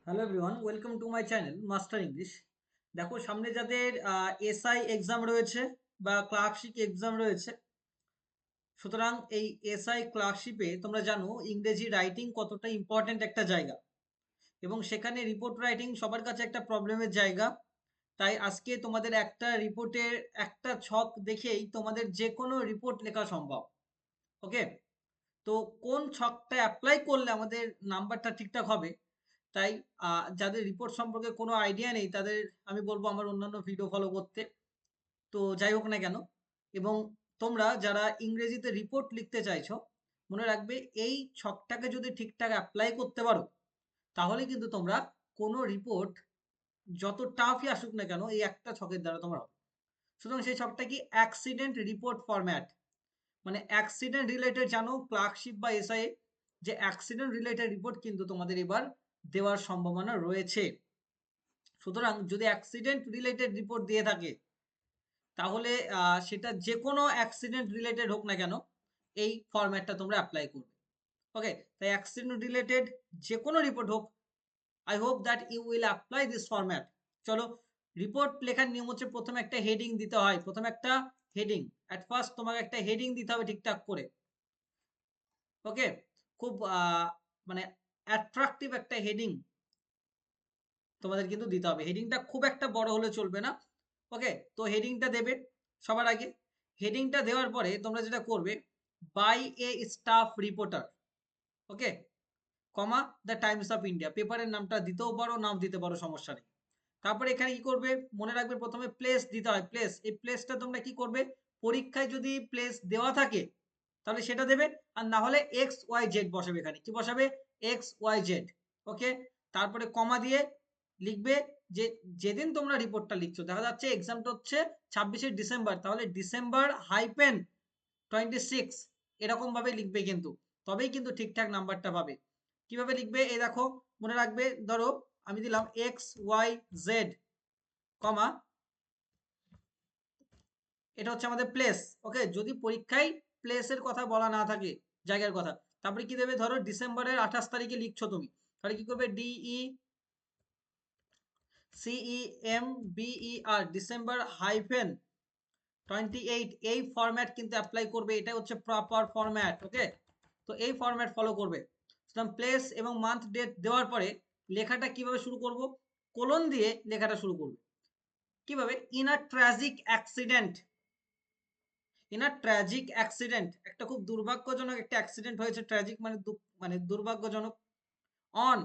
Hello everyone, welcome to my channel master English. দেখো, সামনে যাদের এসআই এক্সাম রয়েছে বা ক্লার্কশিপ এক্সাম রয়েছে, সুতরাং এই এসআই ক্লার্কশিপে তোমরা জানো ইংরেজি রাইটিং কতটা ইম্পর্ট্যান্ট একটা জায়গা, এবং সেখানে রিপোর্ট রাইটিং সবার কাছে একটা প্রবলেমের জায়গা। তাই আজকে তোমাদের একটা রিপোর্টের একটা ছক দেখেই তোমাদের যে কোনো রিপোর্ট লেখা সম্ভব। ওকে, তো কোন ছকটা অ্যাপ্লাই করলে আমাদের নাম্বারটা ঠিকঠাক হবে, তাই যাদের রিপোর্ট সম্পর্কে কোনো আইডিয়া নেই তাদের আমি বলবো আমার অন্যান্য ভিডিও ফলো করতে। তো যাই হোক না কেন, এবং তোমরা যারা ইংরেজিতে রিপোর্ট লিখতে চাইছো, মনে রাখবে এই ছকটাকে যদি ঠিকঠাক অ্যাপ্লাই করতে পারো, তাহলে কিন্তু তোমরা কোনো রিপোর্ট যত টাফই আসুক না কেন এই একটা ছকের দ্বারা তোমরা হবে। সুতরাং সেই ছকটা কি? Accident report format. মানে অ্যাক্সিডেন্ট রিলেটেড, জানো ক্লার্কশিপ বা এসআই যে অ্যাক্সিডেন্ট রিলেটেড রিপোর্ট কিন্তু তোমাদের এবার দেওয়ার সম্ভাবনা রয়েছে। সুতরাং যদি অ্যাক্সিডেন্ট রিলেটেড রিপোর্ট দিয়ে থাকে, তাহলে সেটা যে কোনো অ্যাক্সিডেন্ট রিলেটেড হোক না কেন এই ফরম্যাটটা তোমরা অ্যাপ্লাই করবে। ওকে, তাই অ্যাক্সিডেন্ট রিলেটেড যে কোনো রিপোর্ট হোক, I hope that you will apply this format. চলো, রিপোর্ট লেখার নিয়ম হচ্ছে প্রথমে একটা হেডিং দিতে হয়। প্রথমে একটা হেডিং, অ্যাট ফার্স্ট তোমাকে একটা হেডিং দিতে হবে ঠিকঠাক করে। ওকে, খুব মানে অ্যাট্রাকটিভ একটা হেডিং তোমাদের কিন্তু দিতে হবে। হেডিংটা খুব একটা বড় হলে চলবে না। ওকে, তো হেডিংটা দেবে সবার আগে। হেডিংটা দেওয়ার পরে তোমরা যেটা করবে, by a staff reporter, okay, comma the Times of India. পেপারের নামটা দিতেও পারো, নাম দিতে পারো, সমস্যা নেই। তারপরে এখানে কি করবে, মনে রাখবে প্রথমে প্লেস দিতে হয়। প্লেস, এই প্লেসটা তোমরা কি করবে, পরীক্ষায় যদি প্লেস দেওয়া থাকে তাহলে সেটা দেবে, আর না হলে এক্স ওয়াই জেড বসাবে। এখানে কি বসাবে? X Y Z. ওকে, তারপরে কমা দিয়ে লিখবে যে যেদিন তোমরা রিপোর্টটা লিখছো, দেখা যাচ্ছে এক্সামটা হচ্ছে 26শে ডিসেম্বর, তাহলে ডিসেম্বর হাইপেন 26 এরকম ভাবে লিখবে কিন্তু, তবেই কিন্তু ঠিকঠাক নাম্বারটা পাবে। কিভাবে লিখবে এই দেখো, মনে রাখবে, ধরো আমি দিলাম এক্স ওয়াই জেড, কমা, এটা হচ্ছে আমাদের প্লেস। ওকে, যদি পরীক্ষায় প্লেসের কথা বলা না থাকে, জায়গার কথা, তারপরে কি দেবে, ধরো ডিসেম্বরের 28 তারিখে লিখছো তুমি, তাহলে কি করবে, ডিই সিই M BE R, December hyphen 28, এই ফরম্যাট কিন্তু অ্যাপ্লাই করবে। এটা হচ্ছে প্রপার ফরম্যাট। ওকে, তো এই ফরম্যাট ফলো করবে। সুতরাং প্লেস এবং মান্থ ডেট দেওয়ার পরে লেখাটা কিভাবে শুরু করব, কোলন দিয়ে লেখাটা শুরু করবে। কিভাবে? In a tragic accident. In a tragic accident, একটা খুব দুর্ভাগ্যজনক একটা অ্যাক্সিডেন্ট হয়েছে। ট্র্যাজিক মানে মানে দুর্ভাগ্যজনক। অন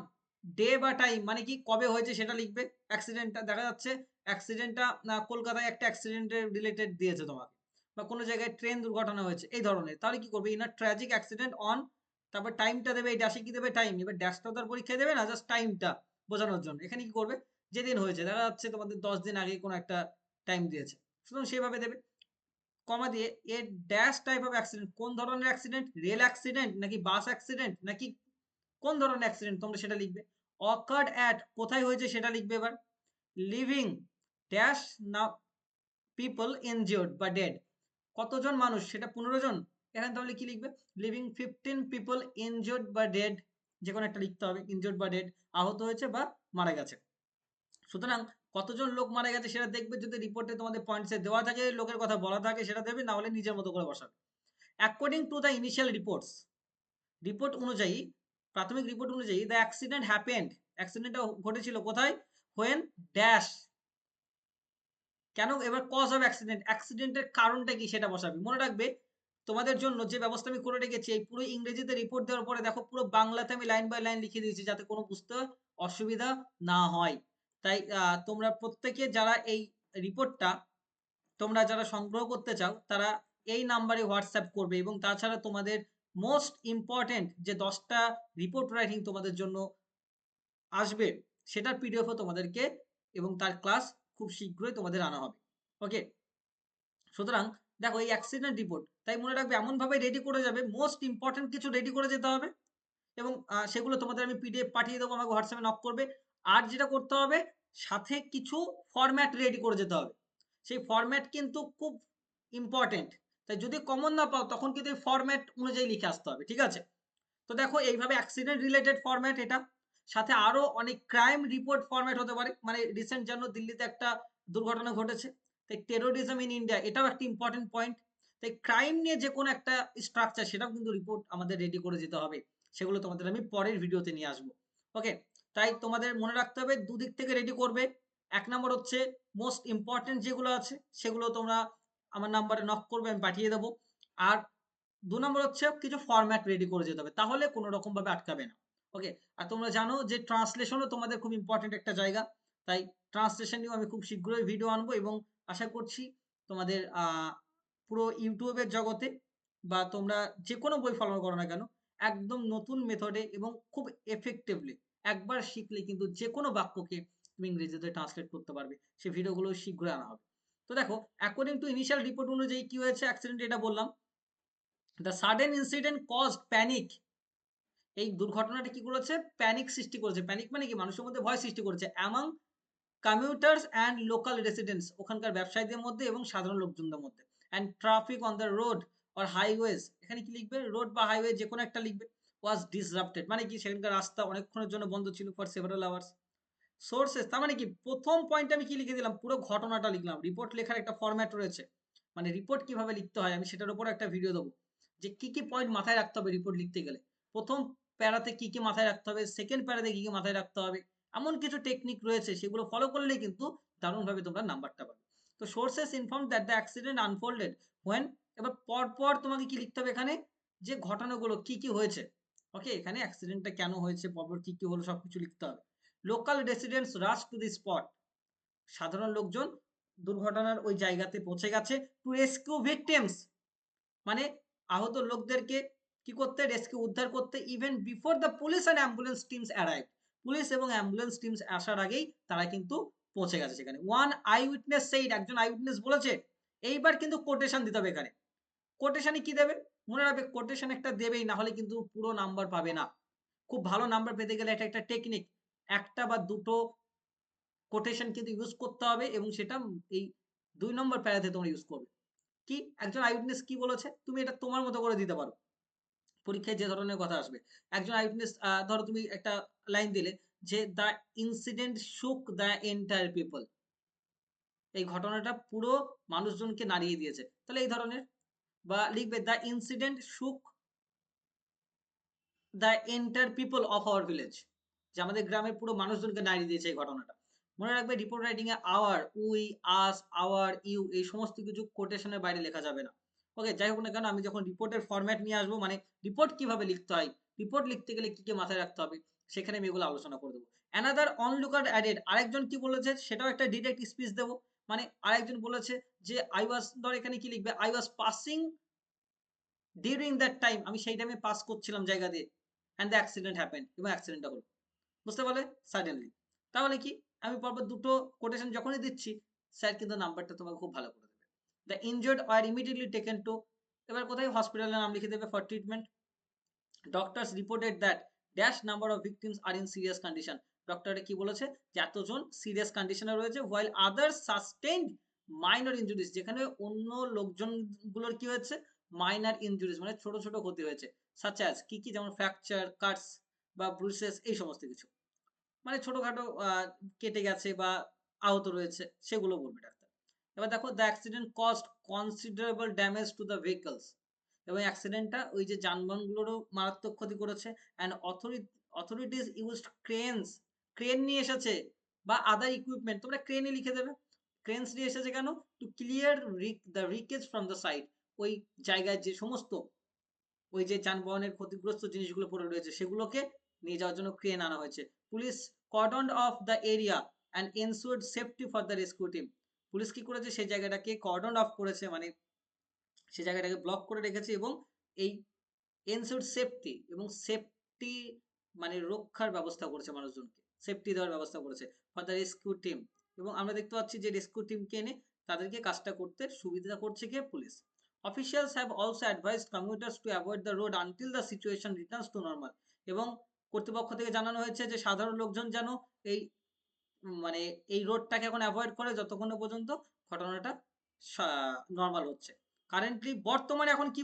ডে বা টাইম মানে কি, কবে হয়েছে সেটা লিখবে। অ্যাক্সিডেন্টটা দেখা যাচ্ছে, অ্যাক্সিডেন্টটা কলকাতায় একটা অ্যাক্সিডেন্টের রিলেটেড দিয়েছে তোমাকে, বা কোনো জায়গায় ট্রেন দুর্ঘটনা হয়েছে এই ধরনের, তাহলে কি করবে, in a tragic accident on, তারপর টাইমটা দেবে, এই ড্যাশে কি দেবে, টাইম। এবার ড্যাশটা তো আর পরীক্ষায় দেবে না, জাস্ট টাইমটা বোঝানোর জন্য এখানে কি করবে, যেদিন হয়েছে, দেখা যাচ্ছে তোমাদের 10 দিন আগে কোনো একটা টাইম দিয়েছে, সুতরাং সেভাবে দেবে। কমা দিয়ে a dash type of accident, কোন ধরনের অ্যাক্সিডেন্ট, রেল অ্যাক্সিডেন্ট নাকি বাস অ্যাক্সিডেন্ট নাকি কোন ধরনের অ্যাক্সিডেন্ট তোমরা সেটা লিখবে। অকার্ড অ্যাট, কোথায় হয়েছে সেটা লিখবে। এবার লিভিং ড্যাশ না পিপল ইনজিওর্ড বা ডেড, কতজন মানুষ, সেটা 15 জন। এখানে তাহলে কি লিখবে, লিভিং 15 পিপল ইনজিওর্ড বা ডেড, যে কোনো একটা লিখতে হবে, ইনজিওর্ড বা ডেড, আহত হয়েছে বা মারা গেছে। সুতরাং কতজন লোক মারা গেছে সেটা দেখবে, যদি রিপোর্টে তোমাদের পয়েন্টসে দেওয়া থাকে, লোকের কথা বলা থাকে, সেটা দেবে, না হলে নিজের মতো করে বসাবে। According to the initial reports, report অনুযায়ী, প্রাথমিক রিপোর্ট অনুযায়ী, দ্য অ্যাক্সিডেন্ট হ্যাপেন্ড, অ্যাক্সিডেন্টটা ঘটেছিল কোথায়, হোয়েন ড্যাশ, কেন, এবার কজ অফ অ্যাক্সিডেন্ট, অ্যাক্সিডেন্টের কারণটা কি সেটা বসাবে। মনে রাখবে তোমাদের জন্য যে ব্যবস্থা আমি করে রেখেছি, এই পুরো ইংরেজিতে রিপোর্ট দেওয়ার পরে দেখো পুরো বাংলাতে আমি লাইন বাই লাইন লিখে দিয়েছি, যাতে কোনো বুঝতে অসুবিধা না হয়। তাই তোমরা প্রত্যেকে যারা এই রিপোর্টটা তোমরা যারা সংগ্রহ করতে চাও, তারা এই নাম্বারে হোয়াটসঅ্যাপ করবে, এবং তাছাড়া তোমাদের মোস্ট ইম্পর্টেন্ট যে 10টা রিপোর্ট রাইটিং তোমাদের জন্য আসবে, সেটার পিডিএফও তোমাদেরকে এবং তার ক্লাস খুব শীঘ্রই তোমাদের আনা হবে। ওকে, সুতরাং দেখো এই অ্যাক্সিডেন্ট রিপোর্ট, তাই মনে রাখবে এমনভাবে রেডি করে যাবে, মোস্ট ইম্পর্টেন্ট কিছু রেডি করে যেতে হবে, এবং সেগুলো তোমাদের আমি পিডিএফ পাঠিয়ে দেবো, আমাকে হোয়াটসঅ্যাপে নক করবে। আর যেটা করতে হবে, সাথে কিছু ফরম্যাট রেডি করে যেতে হবে। সেই ফরম্যাট কিন্তু খুব ইম্পর্টেন্ট, তাই যদি কমন না পাও তখন কিন্তু এই ফরম্যাট অনুযায়ী লিখে আসতে হবে, ঠিক আছে? তো দেখো এইভাবে অ্যাক্সিডেন্ট রিলেটেড ফরম্যাট এটা, সাথে আরো অনেক ক্রাইম রিপোর্ট ফরম্যাট হতে পারে, মানে রিসেন্ট যেন দিল্লিতে একটা দুর্ঘটনা ঘটেছে, তাই টেরোরিজম ইন ইন্ডিয়া এটাও একটা ইম্পর্টেন্ট পয়েন্ট। তাই ক্রাইম নিয়ে যে কোনো একটা স্ট্রাকচার সেটাও কিন্তু রিপোর্ট আমাদের রেডি করে যেতে হবে, সেগুলো তোমাদের আমি পরের ভিডিওতে নিয়ে আসবো। ওকে, তাই তোমাদের মনে রাখতে হবে দুদিক থেকে রেডি করবে। এক নম্বর হচ্ছে মোস্ট ইম্পর্টেন্ট যেগুলো আছে সেগুলো তোমরা আমার নাম্বারে নক করবে, আমি পাঠিয়ে দেবো। আর ২ নম্বর হচ্ছে কিছু ফরম্যাট রেডি করে যেতে হবে, তাহলে কোনো রকম ভাবে আটকাবে না। ওকে, আর তোমরা জানো যে ট্রান্সলেশনও তোমাদের খুব ইম্পর্টেন্ট একটা জায়গা, তাই ট্রান্সলেশন নিয়েও আমি খুব শীঘ্রই ভিডিও আনবো এবং আশা করছি তোমাদের পুরো ইউটিউবের জগতে বা তোমরা যে কোনো বই ফলো করো না কেন, একদম নতুন মেথডে এবং খুব এফেক্টিভলি একবার শিখলে কিন্তু যে কোনো বাক্যকে তুমি ইংরেজিতে ট্রান্সলেট করতে পারবে। সেই ভিডিওগুলো শীঘ্রই আনা হবে। তো দেখো, অ্যাকর্ডিং টু ইনিশিয়াল রিপোর্ট অনুযায়ী কি হয়েছে অ্যাক্সিডেন্ট, এটা বললাম। The sudden incident caused panic. এই দুর্ঘটনাটা কি করেছে? প্যানিক সৃষ্টি করেছে। প্যানিক মানে কি? মানুষের মধ্যে ভয় সৃষ্টি করেছে। Among commuters and local residents, ওখানকার ব্যবসায়ীদের মধ্যে এবং সাধারণ লোকজনদের মধ্যে। And traffic on the road or highways, এখানে কি লিখবে? রোড বা হাইওয়ে যে কোনো একটা লিখবে। ওয়াজ ডিসরাপ্টেড, মানে কি? সেখানকার রাস্তা অনেকক্ষণের জন্য বন্ধ ছিল, ফর সেভারাল আওয়ার্স। সোর্সেস, তার মানে কি? প্রথম পয়েন্টে আমি কি লিখে দিলাম? পুরো ঘটনাটা লিখলাম। রিপোর্ট লেখার একটা ফরম্যাট রয়েছে, মানে রিপোর্ট কিভাবে লিখতে হয় আমি সেটার উপর একটা ভিডিও দেবো, যে কি কি পয়েন্ট মাথায় রাখতে হবে রিপোর্ট লিখতে গেলে। প্রথম প্যারাতে কি কি মাথায় রাখতে হবে, সেকেন্ড প্যারাতে কি কি মাথায় রাখতে হবে, এমন কিছু টেকনিক রয়েছে, সেগুলো ফলো করলেই কিন্তু দারুণভাবে তোমরা নাম্বারটা পাবে। তো sources inform that the accident unfolded when, এবার পর তোমাকে কি লিখতে হবে এখানে? যে ঘটনাগুলো কি কি হয়েছে। ওকে, এখানে অ্যাক্সিডেন্টটা কেন হয়েছে, পরপর কি কি হলো, সবকিছু লিখতে হবে। Local residents rush to the spot, সাধারণ লোকজন দুর্ঘটনার ওই জায়গাতে পৌঁছে গেছে। টু রেস্কিউ ভিকটিমস, মানে আহত লোকদেরকে কি করতে? রেস্কিউ, উদ্ধার করতে। Even before the police and ambulance teams arrive, police এবং অ্যাম্বুলেন্স টিমস আসার আগেই তারা কিন্তু পৌঁছে গেছে সেখানে। ওয়ান আই উইটনেস সেইড, একজন আই উইটনেস বলেছে। এইবার কিন্তু কোটেশন দিতে হবে এখানে। কোটেশনে কি দেবে? মনে রাখবে কোটেশন একটা দেবেই, না হলে কিন্তু পুরো নাম্বার পাবে না। খুব ভালো নাম্বার পেতে গেলে এটা একটা টেকনিক, একটা বা দুটো কোটেশন কিন্তু ইউজ করতে হবে, এবং সেটা এই ২ নম্বর প্যারাতে তোমরা ইউজ করবে। কি? একজন আই উইটনেস কি বলেছে? তুমি এটা তোমার মতো করে দিতে পারো। পরীক্ষায় যে ধরনের কথা আসবে। একজন আই উইটনেস, ধরো তুমি একটা লাইন দিলে যে, "দ্য ইনসিডেন্ট শুক দ্য এন্টায়ার পিপল", এই ঘটনাটা পুরো মানুষজনকে নাড়িয়ে দিয়েছে। তাহলে এই ধরনের। বা লিখবে, "দ্য ইনসিডেন্ট শুক the entire people of our village", যে আমাদের গ্রামের পুরো মানুষজনকে নাড়িয়ে দিয়েছে এই ঘটনাটা। মনে রাখবে রিপোর্ট রাইটিং এ our, we, us, our, you এই সমস্ত কিছু কোটেশনের বাইরে লেখা যাবে না। ওকে, যাই হোক না কেন, আমি যখন রিপোর্টের ফরম্যাট নিয়ে আসবো, মানে রিপোর্ট কিভাবে লিখতে হয়, রিপোর্ট লিখতে গেলে কি কি মাথায় রাখতে হবে, সেখানে আমি এগুলো আলোচনা করে দেবো। অ্যানাদার অনলুকার অ্যাডেড, আরেকজন কি বলেছে সেটাও একটা ডিরেক্ট স্পিচ দেবো। মানে আরেকজন বলেছে যে, আই ওয়াজ, ধর এখানে কি লিখবে? I was passing during that time, আমি সেই টাইমে পাস করছিলাম জায়গা দিয়ে, অ্যান্ড দ্য অ্যাক্সিডেন্ট হ্যাপেন্ড, এবং অ্যাক্সিডেন্টটা হলো। বুঝতে পারলে? সাডেনলি। তাহলে কি? আমি পরপর দুটো কোটেশন যখনই দিচ্ছি, স্যার কিন্তু নাম্বারটা তোমাকে খুব ভালো করে দেবে। The injured are immediately taken to, এবার কোথায়? হসপিটালের নাম লিখে দেবে for treatment. Doctors reported that dash number of victims are in serious condition, ডক্টরে কি বলেছে? যে এতজন সিরিয়াস কন্ডিশনে রয়েছে, while others sustained minor injuries, যেখানে অন্য লোকজন গুলোর কি হয়েছে? মাইনর ইনজুরিজ, মানে ছোট ছোট ক্ষতি হয়েছে। সাচ অ্যাজ কি কি? যেমন ফ্র্যাকচার, কাটস বা ব্রুসেস, এই সমস্ত কিছু, মানে ছোটখাটো কেটে গেছে বা আহত রয়েছে, সেগুলো বলবে ডাক্তার। এবার দেখো, the accident caused considerable damage to the vehicles, এবং অ্যাক্সিডেন্টটা ওই যে যানবাহনগুলোরও মারাত্মক ক্ষতি করেছে। অ্যান্ড অথরিটিজ ইউজড ক্রেনস, ক্রেন নিয়ে এসেছে, বা আদার ইকুইপমেন্ট, তোমরা ক্রেনই লিখে দেবে। ক্রেনস নিয়ে এসেছে কেন? To clear the wreckage from the side, ওই জায়গায় যে সমস্ত ওই যে যানবাহনের ক্ষতিগ্রস্ত জিনিসগুলো পড়ে রয়েছে সেগুলোকে নিয়ে যাওয়ার জন্য ক্রেন আনা হয়েছে। Police cordon off the area and ensured safety for the rescue team, police কি করেছে? সেই জায়গাটাকে কর্ডন অফ করেছে, মানে সেই জায়গাটাকে ব্লক করে রেখেছে, এবং এই এনসুয়ার্ড সেফটি, এবং সেফটি মানে রক্ষার ব্যবস্থা করেছে, মানুষজনকে সেফটি দেওয়ার ব্যবস্থা করেছে ফর দ্য রেস্কিউ টিম। এবং আমরা দেখতে পাচ্ছি যে রেস্কিউ টিমকে এনে তাদেরকে কাজটা করতে সুবিধা করছে কে? Police. Officials have also advised commuters to avoid the road until the situation returns to normal, এবং কর্তৃপক্ষ থেকে জানানো হয়েছে যে সাধারণ লোকজন যেন এই মানে এই রোডটাকে এখন অ্যাভয়েড করে যতক্ষণ না পর্যন্ত ঘটনাটা নর্মাল হচ্ছে। কারেন্টলি বর্তমানে এখন কি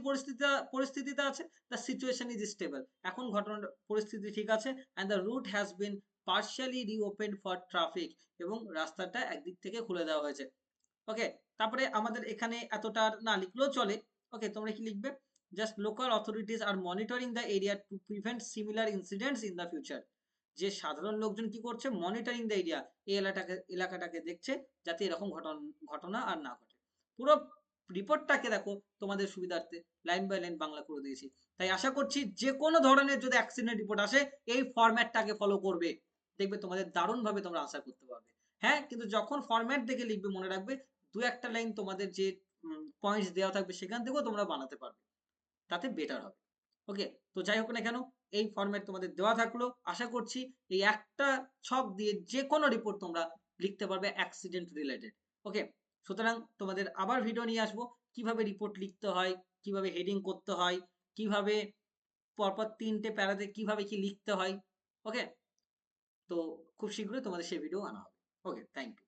পরিস্থিতিতে আছে? The situation is stable. এখন ঘটনার পরিস্থিতি ঠিক আছে, and the route has been partially reopened for traffic, এবং রাস্তাটা একদিক থেকে খুলে দেওয়া হয়েছে। ওকে, তারপরে আমাদের এখানে এতটা না লিখলেও চলে। ওকে, তোমরা কি লিখবে? জাস্ট লোকাল অথরিটিস আর monitoring the area to prevent similar incidents in the future. যে সাধারণ লোকজন কি করছে? মনিটরিং দ্য এরিয়া, এই এলাকাটাকে দেখছে যাতে এরকম ঘটনা আর না ঘটে। পুরো রিপোর্টটাকে দেখো তোমাদের সুবিধার্থে লাইন বাই লাইন বাংলা করে দিয়েছি। তাই আশা করছি যে কোনো ধরনের যদি অ্যাক্সিডেন্ট রিপোর্ট আসে এই ফরম্যাটটাকে ফলো করবে, দেখবে তোমাদের দারুণভাবে তোমরা আনসার করতে পারবে। হ্যাঁ, কিন্তু যখন ফরম্যাট দেখে লিখবে মনে রাখবে দু একটা লাইন তোমাদের যে পয়েন্টস দেওয়া থাকবে সেখান থেকেও তোমরা বানাতে পারবে, তাতে বেটার হবে। ওকে, তো যাই হোক না কেন, এই ফরম্যাট তোমাদের দেওয়া থাকলো। আশা করছি এই একটা ছক দিয়ে যে কোনো রিপোর্ট তোমরা লিখতে পারবে অ্যাক্সিডেন্ট রিলেটেড। ওকে, সুতরাং তোমাদের আবার ভিডিও নিয়ে আসবো কিভাবে রিপোর্ট লিখতে হয়, কিভাবে হেডিং করতে হয়, কিভাবে পরপর 3টে প্যারাতে কিভাবে কি লিখতে হয়। ওকে, তো খুব শীঘ্রই তোমাদের সেই ভিডিও আনা হবে। ওকে, থ্যাংক ইউ।